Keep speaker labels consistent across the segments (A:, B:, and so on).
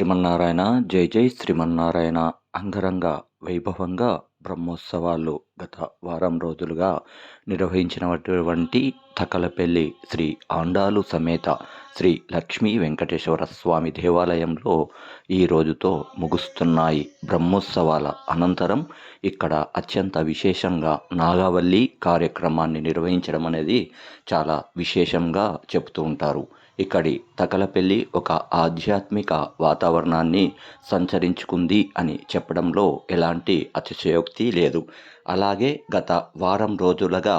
A: శ్రీమన్నారాయణ జై జై శ్రీమన్నారాయణ. అంగరంగ వైభవంగా బ్రహ్మోత్సవాలు గత వారం రోజులుగా నిర్వహించినటువంటి తకలపల్లి శ్రీ ఆండాలు సమేత శ్రీ లక్ష్మీ వెంకటేశ్వర స్వామి దేవాలయంలో ఈ రోజుతో ముగుస్తున్నాయి. బ్రహ్మోత్సవాల అనంతరం ఇక్కడ అత్యంత విశేషంగా నాగావల్లి కార్యక్రమాన్ని నిర్వహించడం అనేది చాలా విశేషంగా చెబుతూ ఉంటారు. ఇక్కడి తకలపల్లి ఒక ఆధ్యాత్మిక వాతావరణాన్ని సంచరించుకుంది అని చెప్పడంలో ఎలాంటి అతిశయోక్తి లేదు. అలాగే గత వారం రోజులుగా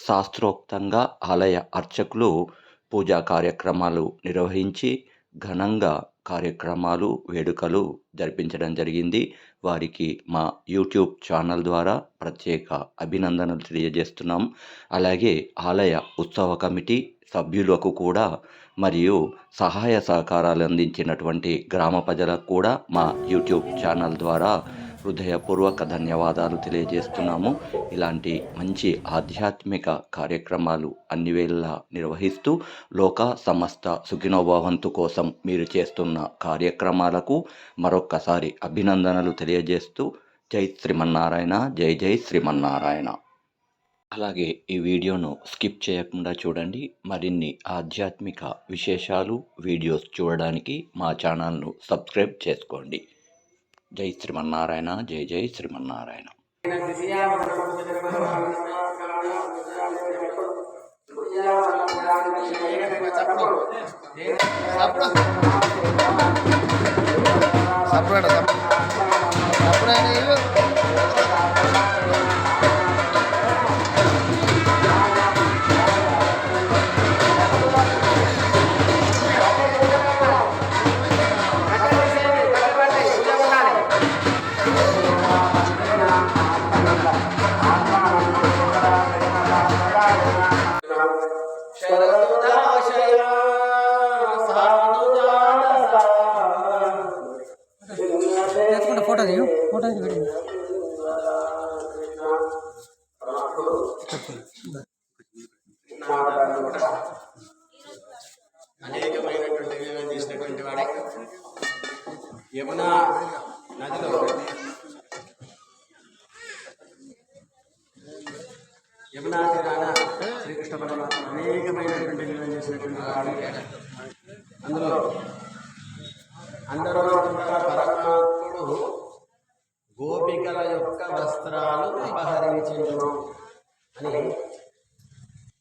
A: శాస్త్రోక్తంగా ఆలయ అర్చకులు పూజా కార్యక్రమాలు నిర్వహించి ఘనంగా కార్యక్రమాలు వేడుకలు జరిపించడం జరిగింది. వారికి మా యూట్యూబ్ ఛానల్ ద్వారా ప్రత్యేక అభినందనలు తెలియజేస్తున్నాం. అలాగే ఆలయ ఉత్సవ కమిటీ సభ్యులకు కూడా మరియు సహాయ సహకారాలు అందించినటువంటి గ్రామ ప్రజలకు కూడా మా యూట్యూబ్ ఛానల్ ద్వారా హృదయపూర్వక ధన్యవాదాలు తెలియజేస్తున్నాము. ఇలాంటి మంచి ఆధ్యాత్మిక కార్యక్రమాలు అన్ని వేళలా నిర్వహిస్తూ లోక సమస్త సుఖినోభవంతు కోసం మీరు చేస్తున్న కార్యక్రమాలకు మరొక్కసారి అభినందనలు తెలియజేస్తూ జై శ్రీమన్నారాయణ, జై జై శ్రీమన్నారాయణ. అలాగే ఈ వీడియోను స్కిప్ చేయకుండా చూడండి. మరిన్ని ఆధ్యాత్మిక విశేషాలు వీడియోస్ చూడడానికి మా ఛానల్ను సబ్స్క్రైబ్ చేసుకోండి. జై శ్రీమన్నారాయణ, జై జై శ్రీమన్నారాయణ.
B: ఫోటో ఫోటో
C: అనేకమైనటువంటి తీసినటువంటి వాడే యమునా నదిలో యమునా తీరాన శ్రీకృష్ణ పరమాత్మ అనేకమైనటువంటి లీలలు చేసినటువంటి వాడు. అందులో అందరూ పరమాత్ముడు గోపికల యొక్క వస్త్రాలు అపహరించెను అని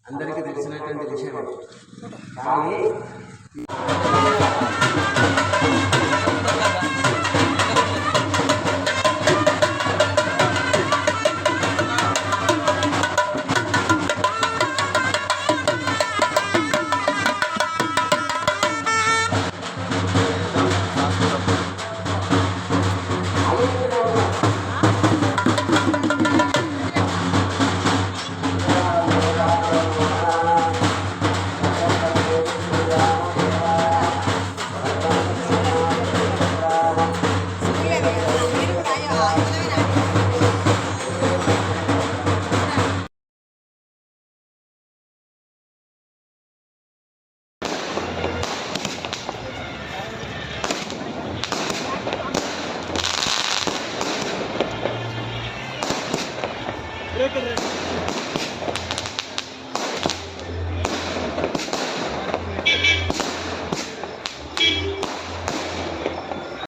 C: అందరికీ తెలిసినటువంటి విషయం. కానీ
B: బ్రేక్